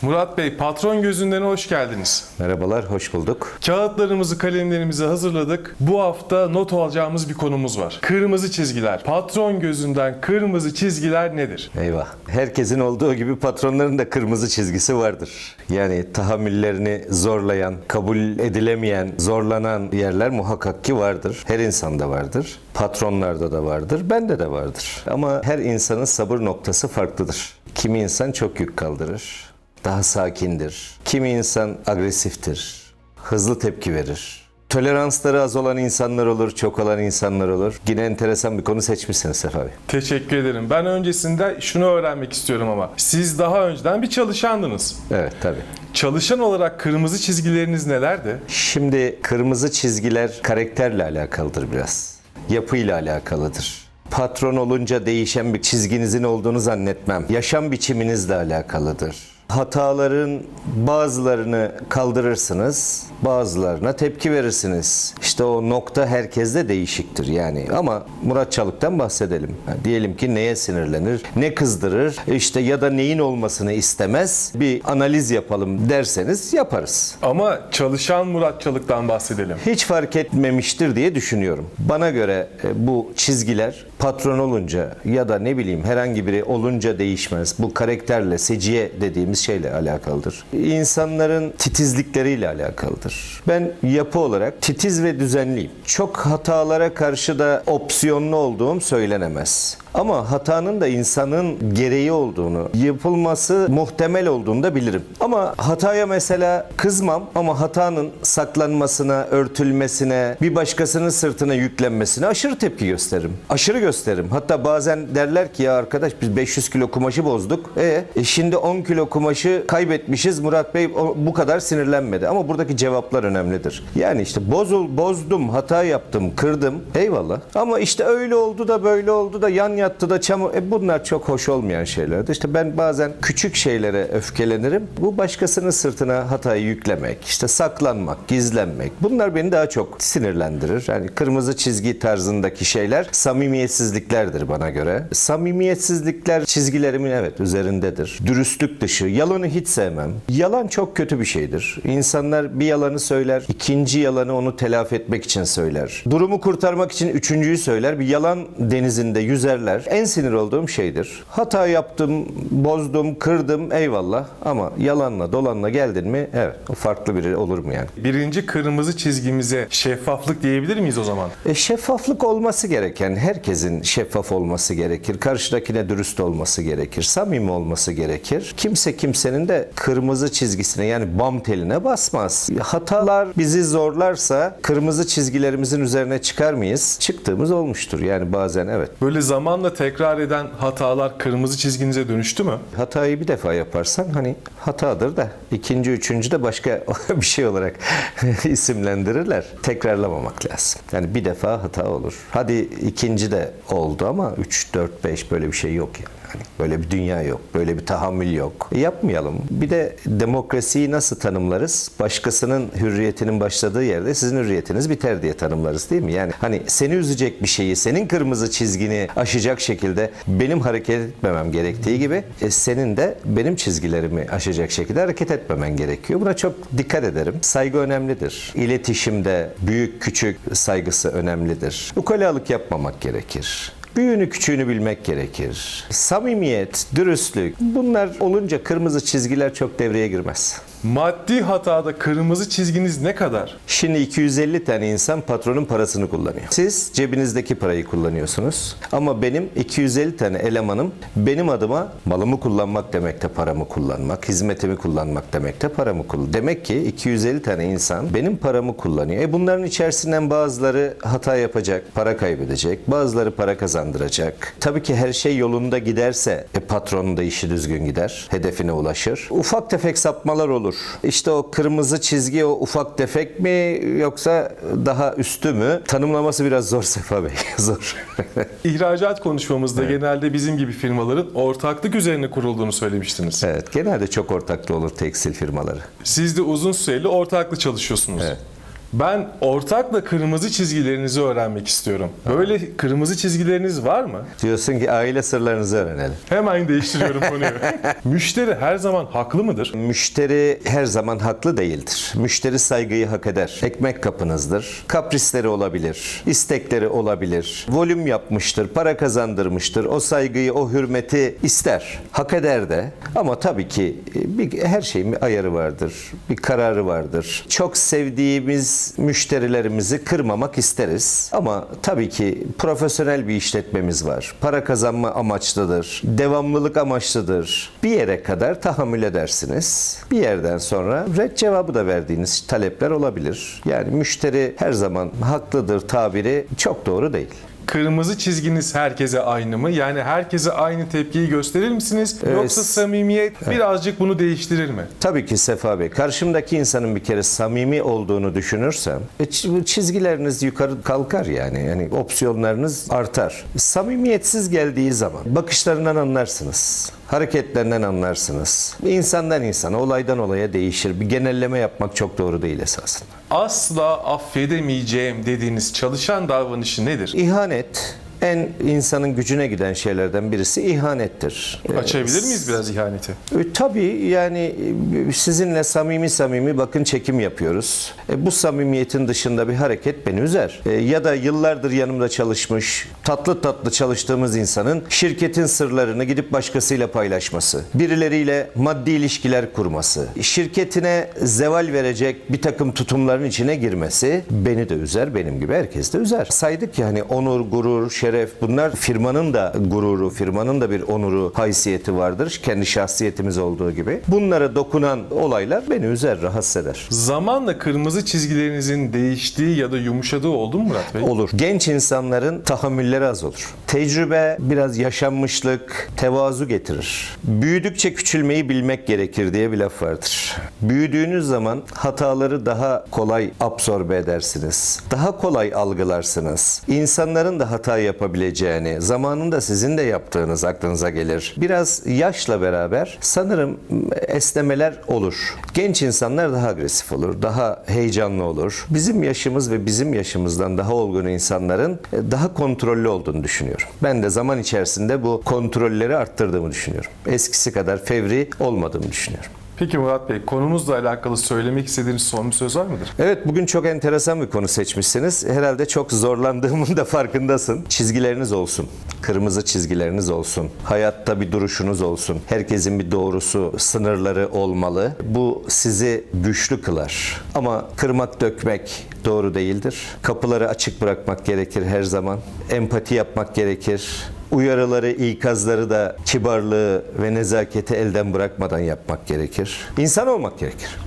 Murat Bey, patron gözünden hoş geldiniz. Merhabalar, hoş bulduk. Kağıtlarımızı, kalemlerimizi hazırladık. Bu hafta not alacağımız bir konumuz var. Kırmızı çizgiler. Patron gözünden kırmızı çizgiler nedir? Eyvah. Herkesin olduğu gibi patronların da kırmızı çizgisi vardır. Yani tahammüllerini zorlayan, kabul edilemeyen, zorlanan yerler muhakkak ki vardır. Her insanda vardır. Patronlarda da vardır, bende de vardır. Ama her insanın sabır noktası farklıdır. Kimi insan çok yük kaldırır, daha sakindir. Kimi insan agresiftir, hızlı tepki verir. Toleransları az olan insanlar olur, çok olan insanlar olur. Yine enteresan bir konu seçmişsiniz Sefa Bey. Teşekkür ederim. Ben öncesinde şunu öğrenmek istiyorum ama. Siz daha önceden bir çalışandınız. Evet, tabii. Çalışan olarak kırmızı çizgileriniz nelerdi? Şimdi kırmızı çizgiler karakterle alakalıdır biraz. Yapıyla alakalıdır. Patron olunca değişen bir çizginizin olduğunu zannetmem. Yaşam biçiminizle alakalıdır. Hataların bazılarını kaldırırsınız, bazılarına tepki verirsiniz. İşte o nokta herkeste değişiktir yani. Ama Murat Çalık'tan bahsedelim. Yani diyelim ki neye sinirlenir, ne kızdırır, işte ya da neyin olmasını istemez. Bir analiz yapalım derseniz yaparız. Ama çalışan Murat Çalık'tan bahsedelim. Hiç fark etmemiştir diye düşünüyorum. Bana göre bu çizgiler patron olunca ya da ne bileyim herhangi biri olunca değişmez. Bu karakterle, seciye dediğimiz şeyle alakalıdır. İnsanların titizlikleriyle alakalıdır. Ben yapı olarak titiz ve düzenliyim. Çok hatalara karşı da opsiyonlu olduğum söylenemez. Ama hatanın da insanın gereği olduğunu, yapılması muhtemel olduğunu da bilirim. Ama hataya mesela kızmam ama hatanın saklanmasına, örtülmesine, bir başkasının sırtına yüklenmesine aşırı tepki gösteririm. Aşırı gösteririm. Hatta bazen derler ki ya arkadaş biz 500 kilo kumaşı bozduk. Şimdi 10 kilo kumaşı kaybetmişiz. Murat Bey bu kadar sinirlenmedi. Ama buradaki cevaplar önemlidir. Yani işte bozdum, hata yaptım, kırdım. Eyvallah. Ama işte öyle oldu da böyle oldu da yan yattı da çamur. Bunlar çok hoş olmayan şeylerdir. İşte ben bazen küçük şeylere öfkelenirim. Bu başkasının sırtına hatayı yüklemek, işte saklanmak, gizlenmek. Bunlar beni daha çok sinirlendirir. Yani kırmızı çizgi tarzındaki şeyler samimiyetsizliklerdir bana göre. Samimiyetsizlikler çizgilerimin evet üzerindedir. Dürüstlük dışı. Yalanı hiç sevmem. Yalan çok kötü bir şeydir. İnsanlar bir yalanı söyler, ikinci yalanı onu telafi etmek için söyler. Durumu kurtarmak için üçüncüyü söyler. Bir yalan denizinde yüzerler. En sinir olduğum şeydir. Hata yaptım, bozdum, kırdım eyvallah ama yalanla dolanla geldin mi evet o farklı biri olur mu yani? Birinci kırmızı çizgimize şeffaflık diyebilir miyiz o zaman? Şeffaflık olması gereken, herkesin şeffaf olması gerekir. Karşıdakine dürüst olması gerekir. Samimi olması gerekir. Kimse kimsenin de kırmızı çizgisine yani bam teline basmaz. Hatalar bizi zorlarsa kırmızı çizgilerimizin üzerine çıkar mıyız? Çıktığımız olmuştur yani bazen evet. Böyle zamanla tekrar eden hatalar kırmızı çizginize dönüştü mü? Hatayı bir defa yaparsan hani hatadır da ikinci, üçüncü de başka bir şey olarak isimlendirirler. Tekrarlamamak lazım. Yani bir defa hata olur. Hadi ikinci de oldu ama 3, 4, 5 böyle bir şey yok yani. Hani böyle bir dünya yok. Böyle bir tahammül yok. Yapmayalım. Bir de demokrasiyi nasıl tanımlarız? Başkasının hürriyetinin başladığı yerde sizin hürriyetiniz biter diye tanımlarız değil mi? Yani hani seni üzecek bir şeyi, senin kırmızı çizgini aşacak şekilde benim hareket etmemem gerektiği gibi senin de benim çizgilerimi aşacak şekilde hareket etmemen gerekiyor. Buna çok dikkat ederim. Saygı önemlidir. İletişimde büyük küçük saygısı önemlidir. Ukalalık yapmamak gerekir. Büyüğünü küçüğünü bilmek gerekir. Samimiyet, dürüstlük bunlar olunca kırmızı çizgiler çok devreye girmez. Maddi hatada kırmızı çizginiz ne kadar? Şimdi 250 tane insan patronun parasını kullanıyor. Siz cebinizdeki parayı kullanıyorsunuz. Ama benim 250 tane elemanım benim adıma malımı kullanmak demekte paramı kullanmak, hizmetimi kullanmak demekte paramı kullanmak. Demek ki 250 tane insan benim paramı kullanıyor. Bunların içerisinden bazıları hata yapacak, para kaybedecek, bazıları para kazandıracak. Tabii ki her şey yolunda giderse patronun da işi düzgün gider, hedefine ulaşır. Ufak tefek sapmalar olur. İşte o kırmızı çizgi o ufak tefek mi yoksa daha üstü mü? Tanımlaması biraz zor Sefa Bey. Zor. İhracat konuşmamızda genelde bizim gibi firmaların ortaklık üzerine kurulduğunu söylemiştiniz. Evet, genelde çok ortaklı olur tekstil firmaları. Siz de uzun süreli ortaklı çalışıyorsunuz. Evet. Ben ortakla kırmızı çizgilerinizi öğrenmek istiyorum. Böyle kırmızı çizgileriniz var mı? Diyorsun ki aile sırlarınızı öğrenelim. Hemen değiştiriyorum konuyu. Müşteri her zaman haklı mıdır? Müşteri her zaman haklı değildir. Müşteri saygıyı hak eder. Ekmek kapınızdır. Kaprisleri olabilir, istekleri olabilir. Volüm yapmıştır, para kazandırmıştır. O saygıyı, o hürmeti ister. Hak eder de. Ama tabii ki her şeyin bir ayarı vardır. Bir kararı vardır. Çok sevdiğimiz müşterilerimizi kırmamak isteriz. Ama tabii ki profesyonel bir işletmemiz var. Para kazanma amaçlıdır. Devamlılık amaçlıdır. Bir yere kadar tahammül edersiniz. Bir yerden sonra red cevabı da verdiğiniz talepler olabilir. Yani müşteri her zaman haklıdır tabiri çok doğru değil. Kırmızı çizginiz herkese aynı mı? Yani herkese aynı tepkiyi gösterir misiniz? Yoksa samimiyet birazcık bunu değiştirir mi? Tabii ki Sefa Bey. Karşımdaki insanın bir kere samimi olduğunu düşünürsem çizgileriniz yukarı kalkar yani. Yani opsiyonlarınız artar. Samimiyetsiz geldiği zaman bakışlarından anlarsınız. Hareketlerinden anlarsınız. İnsandan insana, olaydan olaya değişir. Bir genelleme yapmak çok doğru değil esasında. Asla affedemeyeceğim dediğiniz çalışan davranışı nedir? İhanet en insanın gücüne giden şeylerden birisi ihanettir. Açabilir miyiz biraz ihaneti? Tabii yani sizinle samimi bakın çekim yapıyoruz. Bu samimiyetin dışında bir hareket beni üzer. Ya da yıllardır yanımda çalışmış, tatlı çalıştığımız insanın şirketin sırlarını gidip başkasıyla paylaşması, birileriyle maddi ilişkiler kurması, şirketine zeval verecek bir takım tutumların içine girmesi beni de üzer, benim gibi herkes de üzer. Saydık yani onur, gurur, şeref bunlar firmanın da gururu, firmanın da bir onuru, haysiyeti vardır. Kendi şahsiyetimiz olduğu gibi. Bunlara dokunan olaylar beni üzer, rahatsız eder. Zamanla kırmızı çizgilerinizin değiştiği ya da yumuşadığı oldu mu Murat Bey? Olur. Genç insanların tahammülleri az olur. Tecrübe, biraz yaşanmışlık, tevazu getirir. Büyüdükçe küçülmeyi bilmek gerekir diye bir laf vardır. Büyüdüğünüz zaman hataları daha kolay absorbe edersiniz. Daha kolay algılarsınız. İnsanların da hata yapabileceğini, zamanında sizin de yaptığınız aklınıza gelir. Biraz yaşla beraber sanırım esnemeler olur. Genç insanlar daha agresif olur, daha heyecanlı olur. Bizim yaşımız ve bizim yaşımızdan daha olgun insanların daha kontrollü olduğunu düşünüyorum. Ben de zaman içerisinde bu kontrolleri arttırdığımı düşünüyorum. Eskisi kadar fevri olmadığımı düşünüyorum. Peki Murat Bey, konumuzla alakalı söylemek istediğiniz son bir söz var mıdır? Evet, bugün çok enteresan bir konu seçmişsiniz. Herhalde çok zorlandığımın da farkındasın. Çizgileriniz olsun. Kırmızı çizgileriniz olsun. Hayatta bir duruşunuz olsun. Herkesin bir doğrusu, sınırları olmalı. Bu sizi güçlü kılar. Ama kırmak, dökmek doğru değildir. Kapıları açık bırakmak gerekir her zaman. Empati yapmak gerekir. Uyarıları, ikazları da kibarlığı ve nezaketi elden bırakmadan yapmak gerekir. İnsan olmak gerekir.